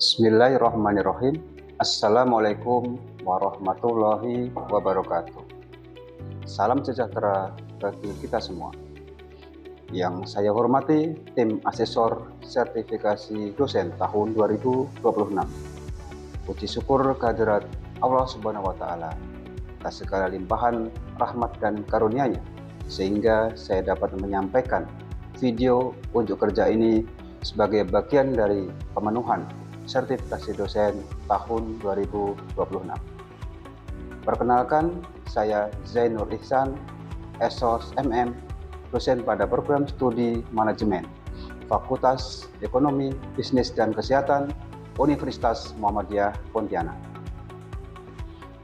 Bismillahirrahmanirrahim. Assalamualaikum warahmatullahi wabarakatuh. Salam sejahtera bagi kita semua. Yang saya hormati tim asesor sertifikasi dosen tahun 2026. Puji syukur kehadirat Allah Subhanahu wa Ta'ala atas segala limpahan rahmat dan karunia-Nya, sehingga saya dapat menyampaikan video unjuk kerja ini sebagai bagian dari pemenuhan sertifikasi dosen tahun 2026. Perkenalkan, saya Zainul Ihsan, SOS MM, dosen pada program studi manajemen, Fakultas Ekonomi, Bisnis dan Kesehatan, Universitas Muhammadiyah Pontianak.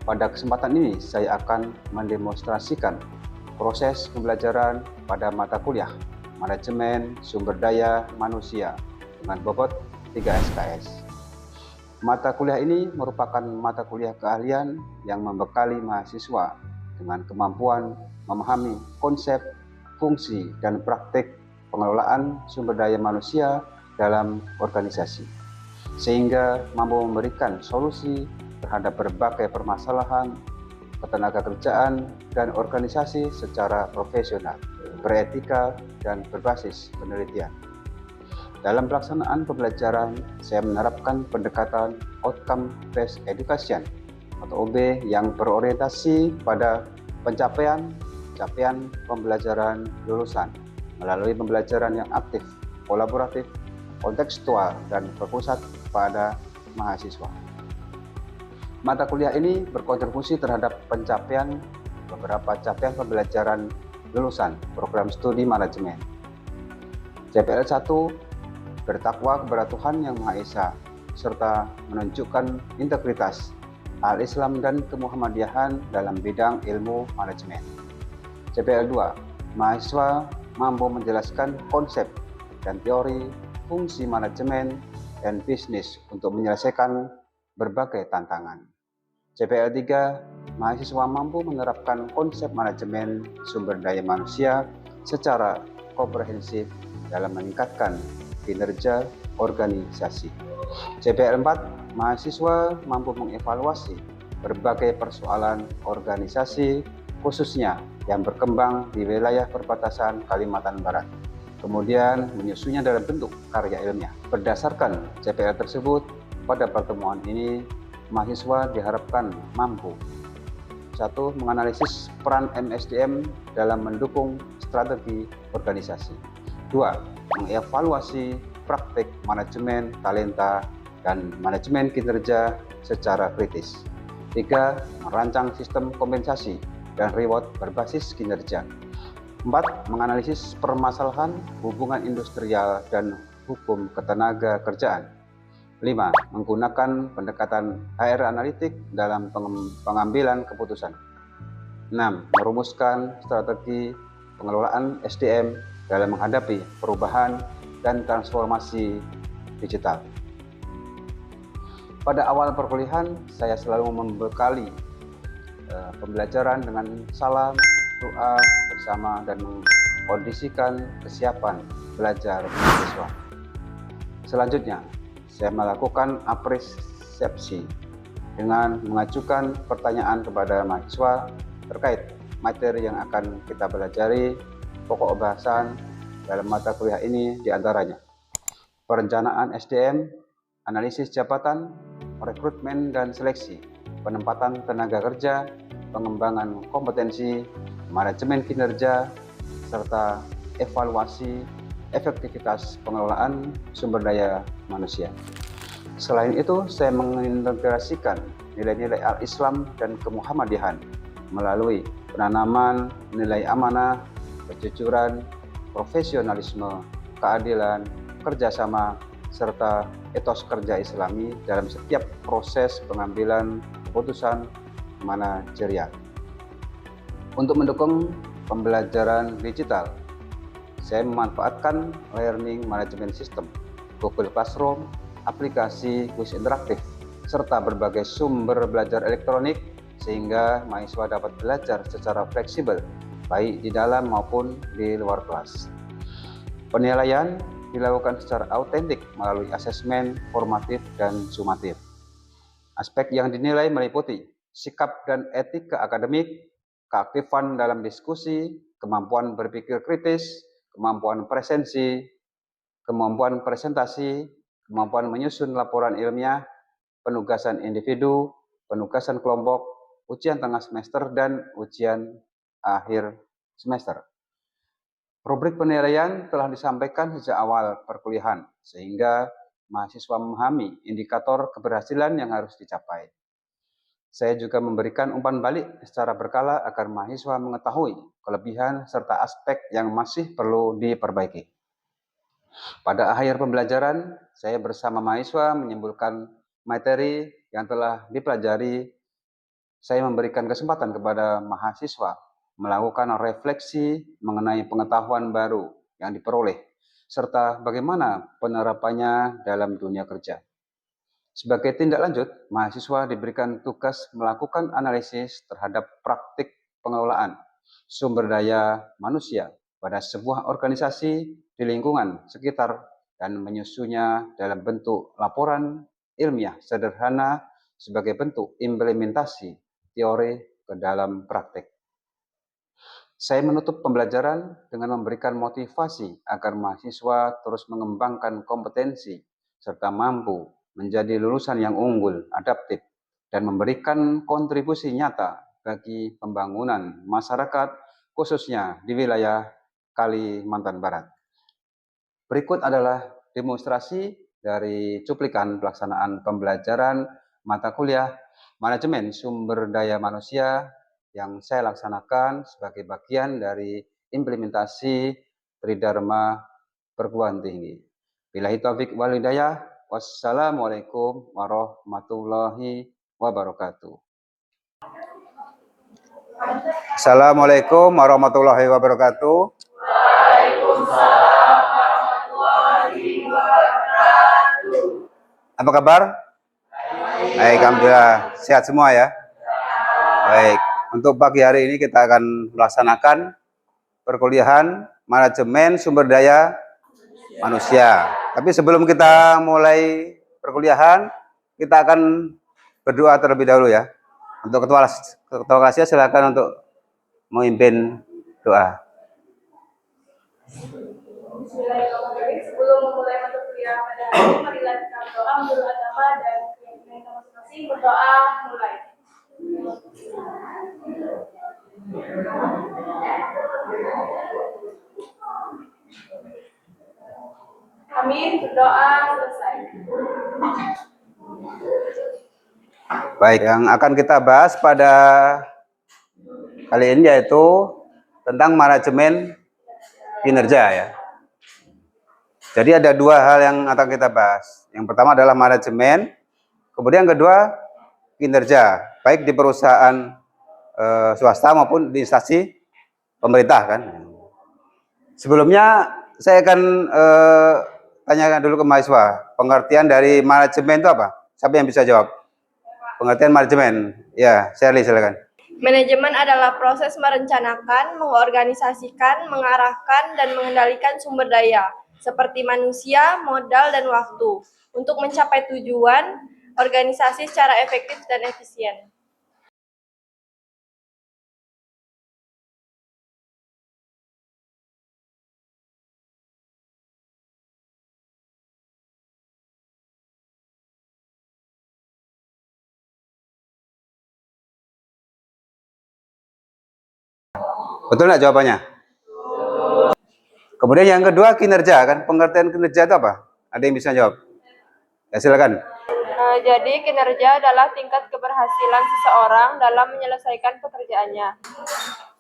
Pada kesempatan ini, saya akan mendemonstrasikan proses pembelajaran pada mata kuliah Manajemen Sumber Daya Manusia dengan bobot 3 SKS. Mata kuliah ini merupakan mata kuliah keahlian yang membekali mahasiswa dengan kemampuan memahami konsep, fungsi, dan praktik pengelolaan sumber daya manusia dalam organisasi, sehingga mampu memberikan solusi terhadap berbagai permasalahan ketenagakerjaan dan organisasi secara profesional, beretika, dan berbasis penelitian. Dalam pelaksanaan pembelajaran, saya menerapkan pendekatan Outcome Based Education atau OB yang berorientasi pada pencapaian pembelajaran lulusan melalui pembelajaran yang aktif, kolaboratif, kontekstual, dan berpusat pada mahasiswa. Mata kuliah ini berkontribusi terhadap beberapa capaian pembelajaran lulusan program studi manajemen. CPL 1 bertakwa kepada Tuhan Yang Maha Esa, serta menunjukkan integritas al-Islam dan kemuhammadiyahan dalam bidang ilmu manajemen. CPL 2, mahasiswa mampu menjelaskan konsep dan teori fungsi manajemen dan bisnis untuk menyelesaikan berbagai tantangan. CPL 3, mahasiswa mampu menerapkan konsep manajemen sumber daya manusia secara komprehensif dalam meningkatkan kinerja organisasi. CPL 4, mahasiswa mampu mengevaluasi berbagai persoalan organisasi, khususnya yang berkembang di wilayah perbatasan Kalimantan Barat, kemudian menyusunnya dalam bentuk karya ilmiah. Berdasarkan CPL tersebut, pada pertemuan ini, mahasiswa diharapkan mampu 1. Menganalisis peran MSDM dalam mendukung strategi organisasi. 2. Mengevaluasi praktik manajemen talenta dan manajemen kinerja secara kritis. 3. Merancang sistem kompensasi dan reward berbasis kinerja. 4. Menganalisis permasalahan hubungan industrial dan hukum ketenaga kerjaan. 5. Menggunakan pendekatan HR analitik dalam pengambilan keputusan. 6. Merumuskan strategi pengelolaan SDM dalam menghadapi perubahan dan transformasi digital. Pada awal perkuliahan, saya selalu membekali pembelajaran dengan salam, doa bersama, dan mengkondisikan kesiapan belajar mahasiswa. Selanjutnya, saya melakukan apresiasi dengan mengajukan pertanyaan kepada mahasiswa terkait materi yang akan kita pelajari. Pokok bahasan dalam mata kuliah ini diantaranya perencanaan SDM, analisis jabatan, rekrutmen dan seleksi, penempatan tenaga kerja, pengembangan kompetensi, manajemen kinerja, serta evaluasi efektivitas pengelolaan sumber daya manusia. Selain itu, saya mengintegrasikan nilai-nilai al-Islam dan kemuhammadiyahan melalui penanaman nilai amanah, kejujuran, profesionalisme, keadilan, kerjasama, serta etos kerja Islami dalam setiap proses pengambilan keputusan manajerial. Untuk mendukung pembelajaran digital, saya memanfaatkan Learning Management System, Google Classroom, aplikasi kuis interaktif, serta berbagai sumber belajar elektronik sehingga mahasiswa dapat belajar secara fleksibel baik di dalam maupun di luar kelas. Penilaian dilakukan secara autentik melalui asesmen formatif dan sumatif. Aspek yang dinilai meliputi sikap dan etika akademik, keaktifan dalam diskusi, kemampuan berpikir kritis, kemampuan presentasi, kemampuan menyusun laporan ilmiah, penugasan individu, penugasan kelompok, ujian tengah semester, dan ujian akhir semester. Rubrik penilaian telah disampaikan sejak awal perkuliahan, sehingga mahasiswa memahami indikator keberhasilan yang harus dicapai. Saya juga memberikan umpan balik secara berkala agar mahasiswa mengetahui kelebihan serta aspek yang masih perlu diperbaiki. Pada akhir pembelajaran, saya bersama mahasiswa menyimpulkan materi yang telah dipelajari. Saya memberikan kesempatan kepada mahasiswa melakukan refleksi mengenai pengetahuan baru yang diperoleh, serta bagaimana penerapannya dalam dunia kerja. Sebagai tindak lanjut, mahasiswa diberikan tugas melakukan analisis terhadap praktik pengelolaan sumber daya manusia pada sebuah organisasi di lingkungan sekitar dan menyusunnya dalam bentuk laporan ilmiah sederhana sebagai bentuk implementasi teori ke dalam praktik. Saya menutup pembelajaran dengan memberikan motivasi agar mahasiswa terus mengembangkan kompetensi serta mampu menjadi lulusan yang unggul, adaptif, dan memberikan kontribusi nyata bagi pembangunan masyarakat, khususnya di wilayah Kalimantan Barat. Berikut adalah demonstrasi dari cuplikan pelaksanaan pembelajaran mata kuliah Manajemen Sumber Daya Manusia yang saya laksanakan sebagai bagian dari implementasi Tridharma Perguruan Tinggi. Billahi taufiq wal hidayah. Wassalamualaikum warahmatullahi wabarakatuh. Assalamualaikum warahmatullahi wabarakatuh. Apa kabar? Baik, alhamdulillah sehat semua ya. Baik, untuk pagi hari ini kita akan melaksanakan perkuliahan Manajemen Sumber Daya Manusia. Tapi sebelum kita mulai perkuliahan, kita akan berdoa terlebih dahulu ya. Untuk ketua kelasnya silakan untuk memimpin doa. Bismillahirrahmanirrahim. Sebelum memulai mata kuliah pada hari ini, marilah kita berdoa menurut agama dan keyakinan kita masing-masing. Berdoa mulai. Amin. Berdoa selesai. Baik, yang akan kita bahas pada kali ini yaitu tentang manajemen kinerja ya. Jadi ada dua hal yang akan kita bahas. Yang pertama adalah manajemen, kemudian yang kedua kinerja, baik di perusahaan swasta maupun di instansi pemerintah kan. Sebelumnya saya akan tanyakan dulu ke mahasiswa, pengertian dari manajemen itu apa? Siapa yang bisa jawab? Pengertian manajemen. Ya, Shirley silakan. Manajemen adalah proses merencanakan, mengorganisasikan, mengarahkan, dan mengendalikan sumber daya, seperti manusia, modal, dan waktu, untuk mencapai tujuan organisasi secara efektif dan efisien. Betul nggak jawabannya? Kemudian yang kedua kinerja kan, pengertian kinerja itu apa? Ada yang bisa jawab? Ya silakan. Jadi kinerja adalah tingkat keberhasilan seseorang dalam menyelesaikan pekerjaannya.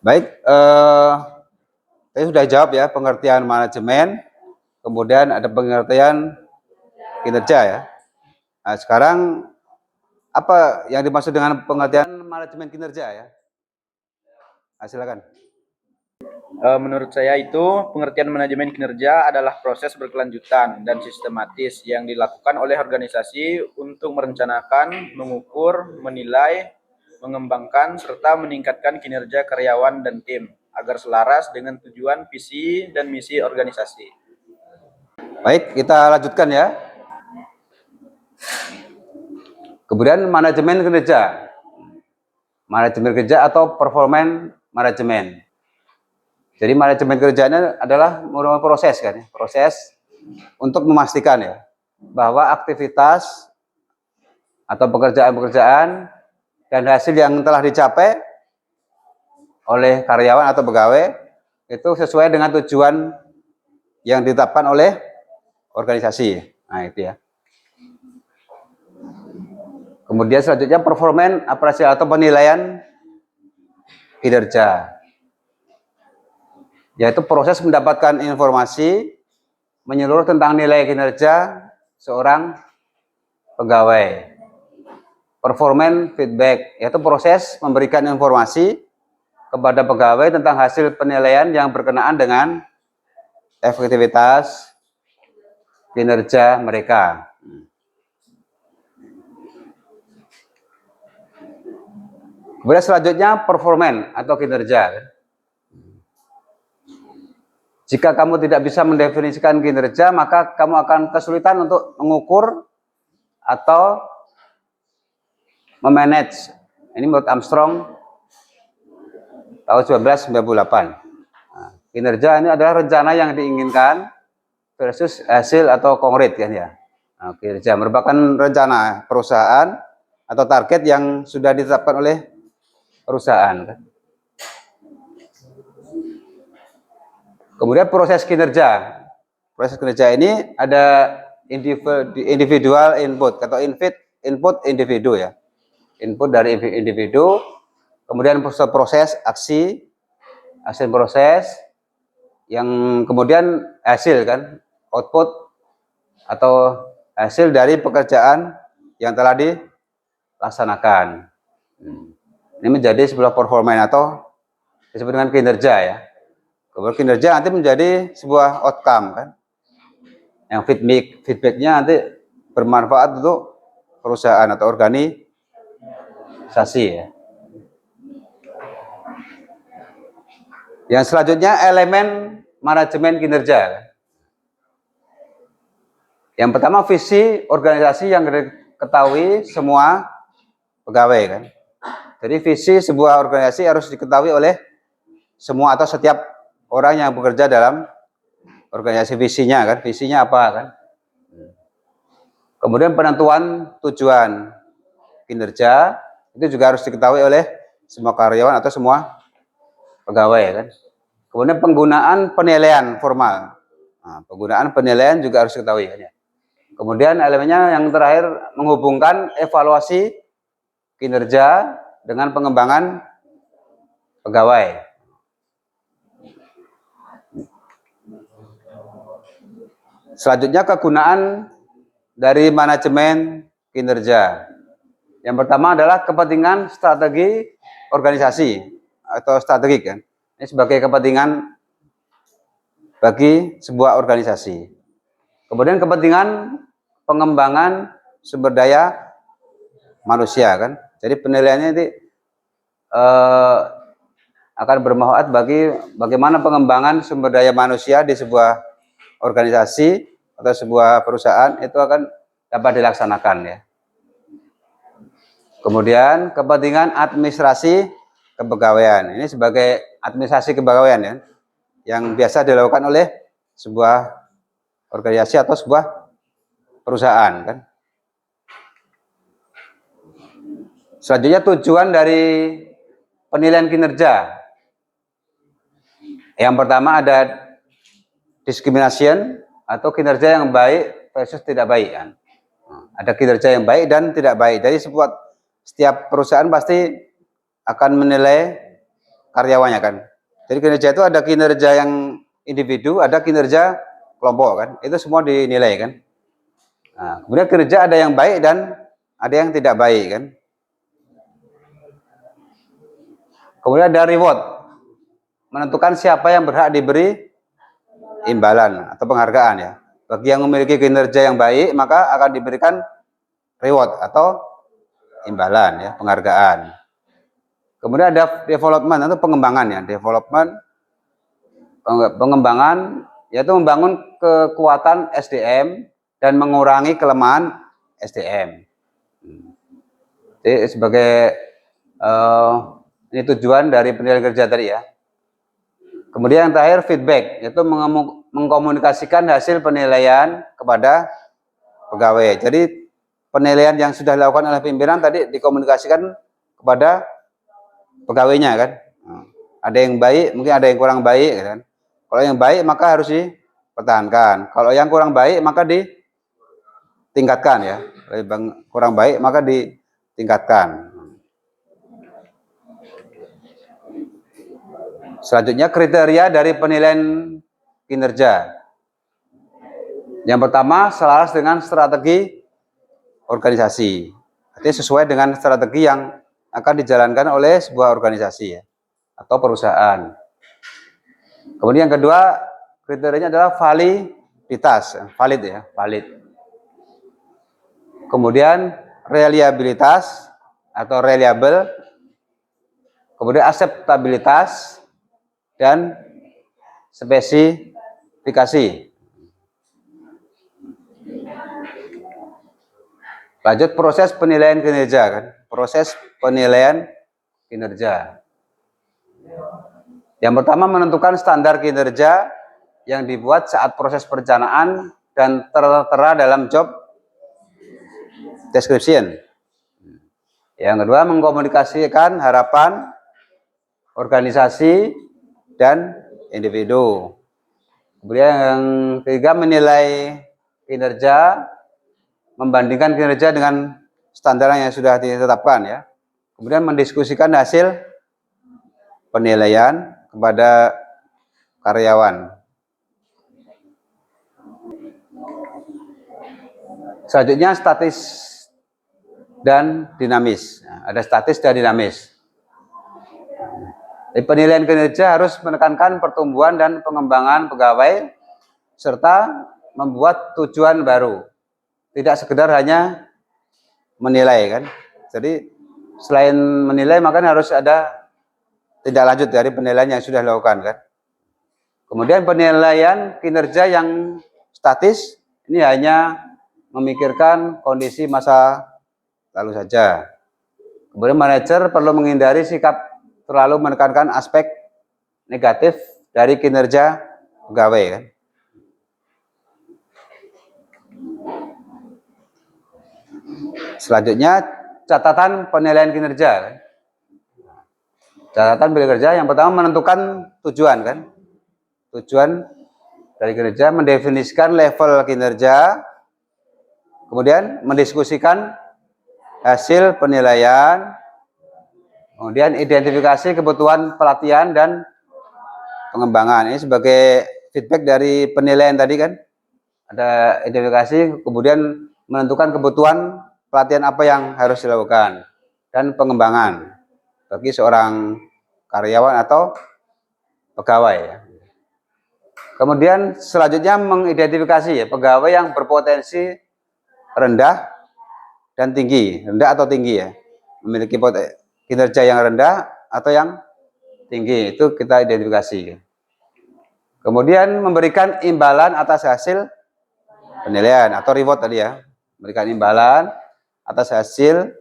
Baik, saya sudah jawab ya pengertian manajemen, kemudian ada pengertian kinerja ya. Nah, sekarang apa yang dimaksud dengan pengertian manajemen kinerja ya? Nah, silakan. Menurut saya itu pengertian manajemen kinerja adalah proses berkelanjutan dan sistematis yang dilakukan oleh organisasi untuk merencanakan, mengukur, menilai, mengembangkan, serta meningkatkan kinerja karyawan dan tim agar selaras dengan tujuan, visi, dan misi organisasi. Baik, kita lanjutkan ya. Kemudian manajemen kinerja. Manajemen kerja atau performance manajemen. Jadi manajemen kerjanya adalah merupakan proses kan ya, proses untuk memastikan ya bahwa aktivitas atau pekerjaan-pekerjaan dan hasil yang telah dicapai oleh karyawan atau pegawai itu sesuai dengan tujuan yang ditetapkan oleh organisasi. Nah, itu ya. Kemudian selanjutnya performance apresiasi atau penilaian kinerja. Yaitu proses mendapatkan informasi menyeluruh tentang nilai kinerja seorang pegawai. Performance feedback, yaitu proses memberikan informasi kepada pegawai tentang hasil penilaian yang berkenaan dengan efektivitas kinerja mereka. Kemudian selanjutnya performance atau kinerja. Jika kamu tidak bisa mendefinisikan kinerja, maka kamu akan kesulitan untuk mengukur atau memanage. Ini menurut Armstrong tahun 1998. Nah, kinerja ini adalah rencana yang diinginkan versus hasil atau konkret kan ya. Nah, kinerja merupakan rencana perusahaan atau target yang sudah ditetapkan oleh perusahaan kan. Kemudian proses kinerja. Proses kinerja ini ada individual input atau input individu ya. Input dari individu, kemudian proses aksi, hasil proses, yang kemudian hasil kan, output atau hasil dari pekerjaan yang telah dilaksanakan. Ini menjadi sebuah performance atau disebut dengan kinerja ya. Kemudian kinerja nanti menjadi sebuah outcome kan, yang feedbacknya nanti bermanfaat untuk perusahaan atau organisasi ya. Yang selanjutnya elemen manajemen kinerja. Yang pertama visi organisasi yang diketahui semua pegawai kan. Jadi visi sebuah organisasi harus diketahui oleh semua atau setiap orang yang bekerja dalam organisasi. Visinya kan, visinya apa kan. Kemudian penentuan tujuan kinerja itu juga harus diketahui oleh semua karyawan atau semua pegawai kan. Kemudian penggunaan penilaian formal. Nah, penggunaan penilaian juga harus diketahui kan ya. Kemudian elemennya yang terakhir menghubungkan evaluasi kinerja dengan pengembangan pegawai. Selanjutnya kegunaan dari manajemen kinerja. Yang pertama adalah kepentingan strategi organisasi atau strategik kan. Ini sebagai kepentingan bagi sebuah organisasi. Kemudian kepentingan pengembangan sumber daya manusia kan. Jadi penilaiannya ini akan bermanfaat bagi bagaimana pengembangan sumber daya manusia di sebuah organisasi atau sebuah perusahaan itu akan dapat dilaksanakan ya. Kemudian kepentingan administrasi kepegawaian. Ini sebagai administrasi kepegawaian ya, yang biasa dilakukan oleh sebuah organisasi atau sebuah perusahaan kan. Selanjutnya tujuan dari penilaian kinerja. Yang pertama ada discrimination atau kinerja yang baik versus tidak baik kan. Ada kinerja yang baik dan tidak baik. Jadi setiap perusahaan pasti akan menilai karyawannya kan. Jadi kinerja itu ada kinerja yang individu, ada kinerja kelompok kan. Itu semua dinilai kan. Nah, kemudian kinerja ada yang baik dan ada yang tidak baik kan. Kemudian ada reward, menentukan siapa yang berhak diberi imbalan atau penghargaan ya. Bagi yang memiliki kinerja yang baik maka akan diberikan reward atau imbalan ya, penghargaan. Kemudian ada development atau pengembangan ya, pengembangan yaitu membangun kekuatan SDM dan mengurangi kelemahan SDM. Jadi sebagai ini tujuan dari penilaian kerja tadi ya. Kemudian yang terakhir feedback, yaitu mengkomunikasikan hasil penilaian kepada pegawai. Jadi penilaian yang sudah dilakukan oleh pimpinan tadi dikomunikasikan kepada pegawainya kan. Ada yang baik, mungkin ada yang kurang baik kan. Kalau yang baik maka harus dipertahankan. Kalau yang kurang baik maka ditingkatkan ya. Kurang baik maka ditingkatkan. Selanjutnya kriteria dari penilaian kinerja. Yang pertama selaras dengan strategi organisasi. Artinya sesuai dengan strategi yang akan dijalankan oleh sebuah organisasi ya, atau perusahaan. Kemudian yang kedua kriterianya adalah validitas, valid ya, valid. Kemudian reliabilitas atau reliable. Kemudian akseptabilitas dan spesifikasi. Lanjut proses penilaian kinerja kan, proses penilaian kinerja. Yang pertama menentukan standar kinerja yang dibuat saat proses perencanaan dan tertera dalam job description. Yang kedua mengkomunikasikan harapan organisasi dan individu. Kemudian yang ketiga menilai kinerja, membandingkan kinerja dengan standar yang sudah ditetapkan ya. Kemudian mendiskusikan hasil penilaian kepada karyawan. Selanjutnya statis dan dinamis. Nah, ada statis dan dinamis. Di penilaian kinerja harus menekankan pertumbuhan dan pengembangan pegawai serta membuat tujuan baru. Tidak sekedar hanya menilai kan. Jadi selain menilai maka harus ada tindak lanjut dari penilaian yang sudah dilakukan kan. Kemudian penilaian kinerja yang statis ini hanya memikirkan kondisi masa lalu saja. Kemudian manajer perlu menghindari sikap terlalu menekankan aspek negatif dari kinerja pegawai kan. Selanjutnya catatan penilaian kinerja kan. Catatan penilaian kinerja yang pertama menentukan tujuan kan. Tujuan dari kinerja, mendefinisikan level kinerja, kemudian mendiskusikan hasil penilaian, kemudian identifikasi kebutuhan pelatihan dan pengembangan. Ini sebagai feedback dari penilaian tadi kan. Ada identifikasi, kemudian menentukan kebutuhan pelatihan apa yang harus dilakukan. Dan pengembangan bagi seorang karyawan atau pegawai. Ya. Kemudian selanjutnya mengidentifikasi ya, pegawai yang berpotensi rendah dan tinggi. Rendah atau tinggi ya. Memiliki kinerja yang rendah atau yang tinggi, itu kita identifikasi. Kemudian memberikan imbalan atas hasil penilaian atau reward tadi ya, memberikan imbalan atas hasil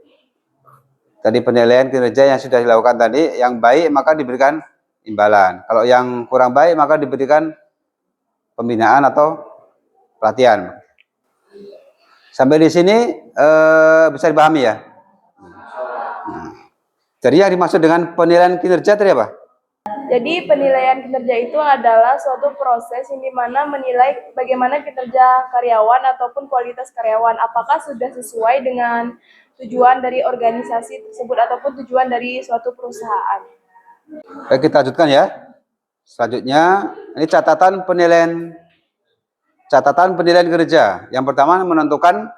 tadi penilaian kinerja yang sudah dilakukan tadi. Yang baik maka diberikan imbalan, kalau yang kurang baik maka diberikan pembinaan atau pelatihan. Sampai di sini bisa dipahami ya. Jadi yang dimaksud dengan penilaian kinerja tadi apa? Jadi penilaian kinerja itu adalah suatu proses yang dimana menilai bagaimana kinerja karyawan ataupun kualitas karyawan. Apakah sudah sesuai dengan tujuan dari organisasi tersebut ataupun tujuan dari suatu perusahaan. Baik, kita lanjutkan ya. Selanjutnya, ini catatan penilaian kinerja. Yang pertama menentukan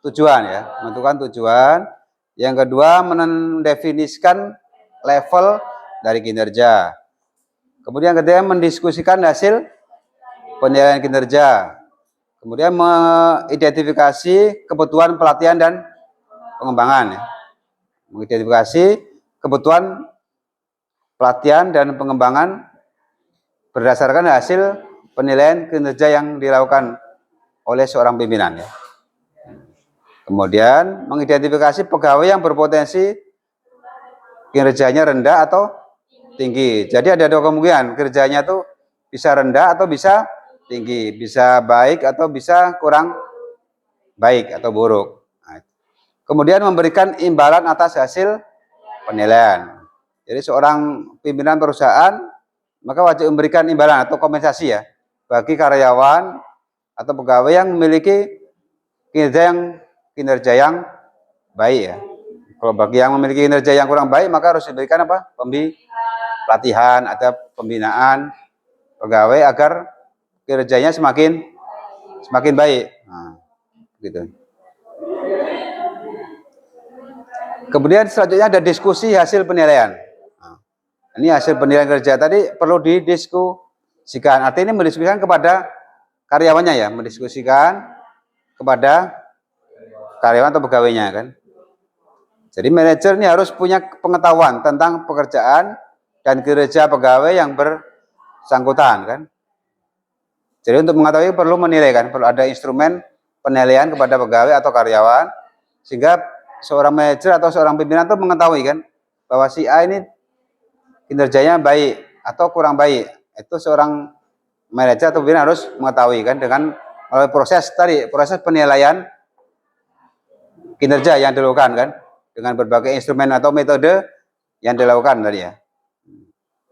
tujuan ya, menentukan tujuan. Yang kedua mendefinisikan level dari kinerja. Kemudian ketiga mendiskusikan hasil penilaian kinerja. Kemudian mengidentifikasi kebutuhan pelatihan dan pengembangan. Ya. Mengidentifikasi kebutuhan pelatihan dan pengembangan berdasarkan hasil penilaian kinerja yang dilakukan oleh seorang pimpinan ya. Kemudian mengidentifikasi pegawai yang berpotensi kinerjanya rendah atau tinggi. Jadi ada dua kemungkinan, kinerjanya tuh bisa rendah atau bisa tinggi, bisa baik atau bisa kurang baik atau buruk. Nah, kemudian memberikan imbalan atas hasil penilaian. Jadi seorang pimpinan perusahaan maka wajib memberikan imbalan atau kompensasi ya bagi karyawan atau pegawai yang memiliki kinerja yang baik ya. Kalau bagi yang memiliki kinerja yang kurang baik maka harus diberikan apa? Pelatihan, ada pembinaan pegawai agar kinerjanya semakin baik. Nah, gitu. Kemudian selanjutnya ada diskusi hasil penilaian. Nah, ini hasil penilaian kerja tadi perlu didiskusikan. Artinya ini mendiskusikan kepada karyawannya ya, mendiskusikan kepada karyawan atau pegawainya kan. Jadi manajer ini harus punya pengetahuan tentang pekerjaan dan kinerja pegawai yang bersangkutan kan. Jadi untuk mengetahui perlu menilai kan, perlu ada instrumen penilaian kepada pegawai atau karyawan sehingga seorang manajer atau seorang pimpinan itu mengetahui kan bahwa si A ini kinerjanya baik atau kurang baik. Itu seorang manajer atau pimpinan harus mengetahui kan dengan melalui proses penilaian kinerja yang dilakukan kan dengan berbagai instrumen atau metode yang dilakukan tadi ya.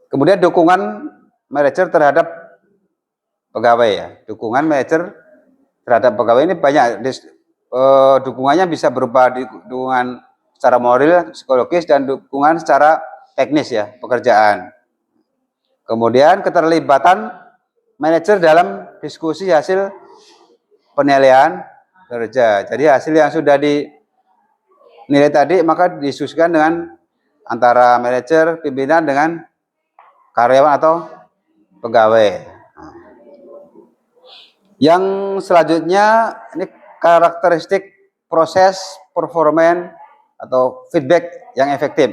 Kemudian dukungan manajer terhadap pegawai ya. Dukungan manajer terhadap pegawai ini banyak. Dukungannya bisa berupa dukungan secara moral, psikologis, dan dukungan secara teknis ya, pekerjaan. Kemudian keterlibatan manajer dalam diskusi hasil penilaian kerja. Jadi hasil yang sudah dinilai tadi maka didiskusikan dengan antara manajer, pimpinan dengan karyawan atau pegawai. Yang selanjutnya ini karakteristik proses performan atau feedback yang efektif.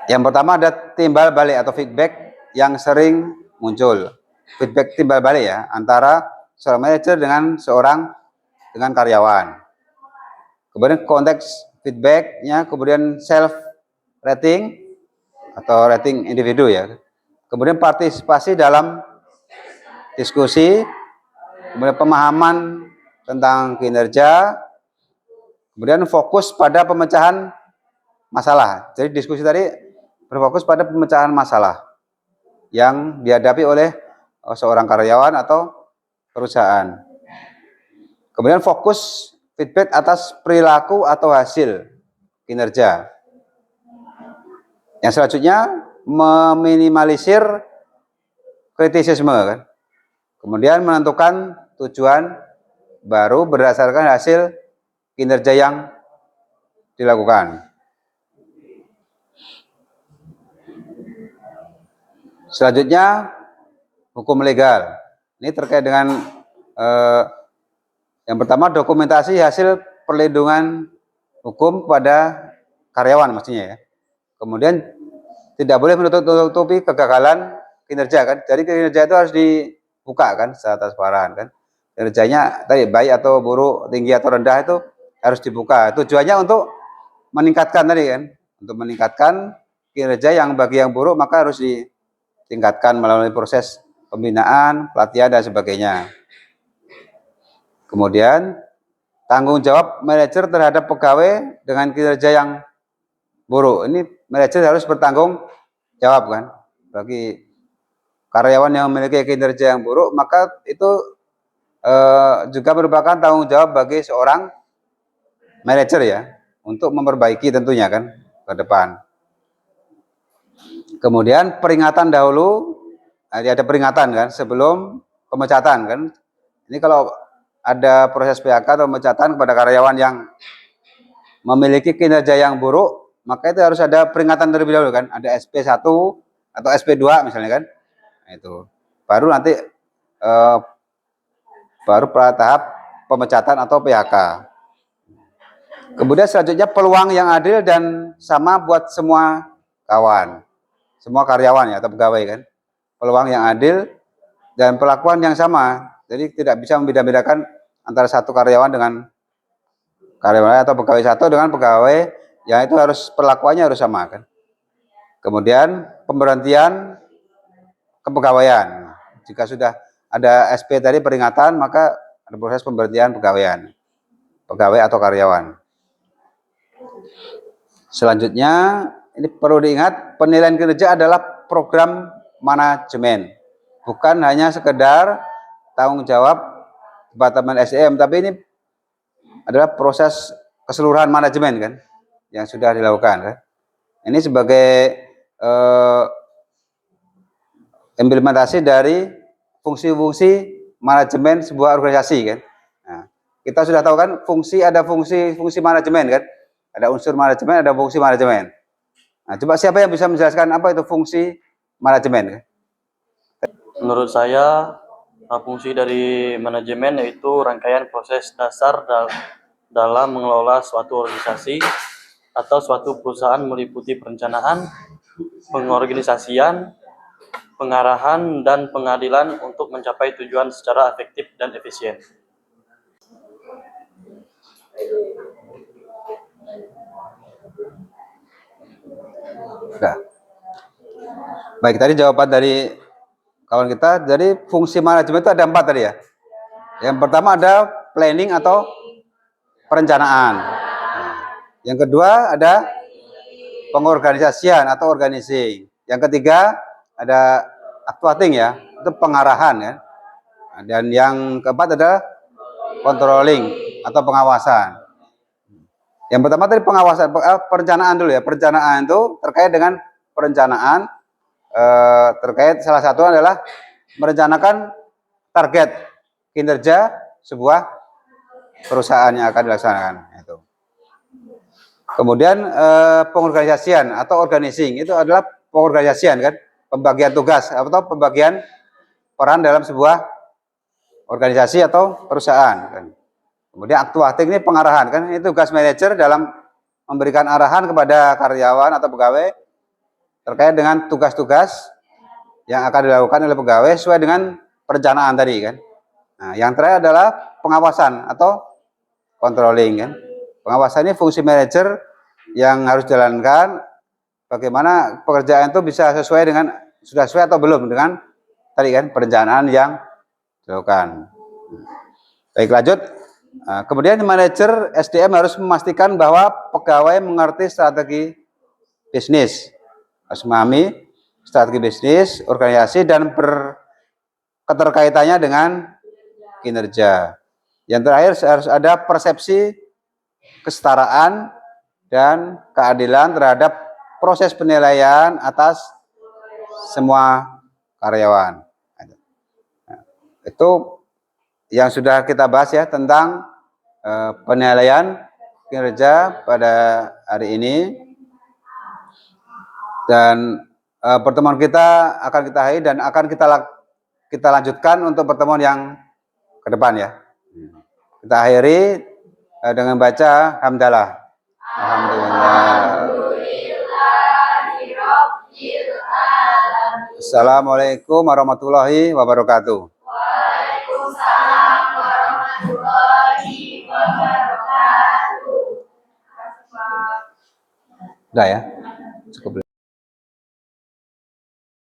Yang pertama ada timbal balik atau feedback yang sering muncul. Feedback timbal balik ya antara seorang manajer dengan karyawan. Kemudian konteks feedbacknya, kemudian self rating atau rating individu ya. Kemudian partisipasi dalam diskusi, kemudian pemahaman tentang kinerja, kemudian fokus pada pemecahan masalah. Jadi diskusi tadi berfokus pada pemecahan masalah yang dihadapi oleh seorang karyawan atau perusahaan. Kemudian fokus feedback atas perilaku atau hasil kinerja. Yang selanjutnya meminimalisir kritisisme kan. Kemudian menentukan tujuan baru berdasarkan hasil kinerja yang dilakukan. Selanjutnya hukum legal. Ini terkait dengan yang pertama dokumentasi hasil perlindungan hukum kepada karyawan mestinya ya. Kemudian tidak boleh menutupi kegagalan kinerja kan. Jadi kinerja itu harus dibuka kan secara transparan kan. Kinerjanya tadi baik atau buruk, tinggi atau rendah itu harus dibuka. Tujuannya untuk meningkatkan tadi kan, untuk meningkatkan kinerja yang bagi yang buruk maka harus ditingkatkan melalui proses pembinaan, pelatihan dan sebagainya. Kemudian tanggung jawab manajer terhadap pegawai dengan kinerja yang buruk. Ini manajer harus bertanggung jawab kan. Bagi karyawan yang memiliki kinerja yang buruk maka itu juga merupakan tanggung jawab bagi seorang manajer ya untuk memperbaiki tentunya kan ke depan. Kemudian peringatan dahulu, ada peringatan kan sebelum pemecatan kan. Ini kalau ada proses PHK atau pemecatan kepada karyawan yang memiliki kinerja yang buruk, maka itu harus ada peringatan terlebih dahulu kan. Ada SP1 atau SP2 misalnya kan. Nah, itu baru nanti baru pada tahap pemecatan atau PHK. Kemudian selanjutnya peluang yang adil dan sama buat semua kawan, semua karyawan ya atau pegawai kan. peluang yang adil, dan perlakuan yang sama. Jadi tidak bisa membeda-bedakan antara satu karyawan dengan karyawan atau pegawai satu dengan pegawai, ya itu harus perlakuannya harus sama kan. Kemudian pemberhentian kepegawaian. Jika sudah ada SP tadi peringatan, maka ada proses pemberhentian pegawai atau karyawan. Selanjutnya, ini perlu diingat, penilaian kinerja adalah program manajemen, bukan hanya sekedar tanggung jawab Departemen SDM, tapi ini adalah proses keseluruhan manajemen kan yang sudah dilakukan kan. Ini sebagai implementasi dari fungsi-fungsi manajemen sebuah organisasi kan. Nah, kita sudah tahu kan ada fungsi manajemen kan. Ada unsur manajemen, ada fungsi manajemen. Nah, coba siapa yang bisa menjelaskan apa itu fungsi manajemen kan? Menurut saya, fungsi dari manajemen yaitu rangkaian proses dasar dalam mengelola suatu organisasi atau suatu perusahaan meliputi perencanaan, pengorganisasian, pengarahan, dan pengadilan untuk mencapai tujuan secara efektif dan efisien. Nah, baik, tadi jawaban dari kawan kita. Jadi fungsi manajemen itu ada 4 tadi ya. Yang pertama ada planning atau perencanaan. Nah, yang kedua ada pengorganisasian atau organizing. Yang ketiga ada actuating ya, itu pengarahan ya. Dan yang keempat ada controlling atau pengawasan. Yang pertama tadi pengawasan, perencanaan dulu ya. Perencanaan itu terkait dengan perencanaan, terkait salah satu adalah merencanakan target kinerja sebuah perusahaan yang akan dilaksanakan. Itu. Kemudian pengorganisasian atau organizing itu adalah pengorganisasian kan, pembagian tugas atau pembagian peran dalam sebuah organisasi atau perusahaan kan. Kemudian actuating ini pengarahan kan, ini tugas manajer dalam memberikan arahan kepada karyawan atau pegawai terkait dengan tugas-tugas yang akan dilakukan oleh pegawai sesuai dengan perencanaan tadi kan. Nah, yang terakhir adalah pengawasan atau controlling kan. Pengawasan ini fungsi manajer yang harus dijalankan, bagaimana pekerjaan itu bisa sesuai dengan, sudah sesuai atau belum dengan tadi kan perencanaan yang dilakukan. Baik, lanjut. Kemudian manajer SDM harus memastikan bahwa pegawai mengerti strategi bisnis, harus memahami strategi bisnis, organisasi, dan keterkaitannya dengan kinerja. Yang terakhir harus ada persepsi kesetaraan dan keadilan terhadap proses penilaian atas semua karyawan. Itu yang sudah kita bahas ya tentang penilaian kinerja pada hari ini, dan pertemuan kita akan kita akhiri dan akan kita lanjutkan untuk pertemuan yang ke depan ya. Kita akhiri dengan baca hamdalah. Alhamdulillah. Assalamualaikum warahmatullahi wabarakatuh. Udah ya, cukup.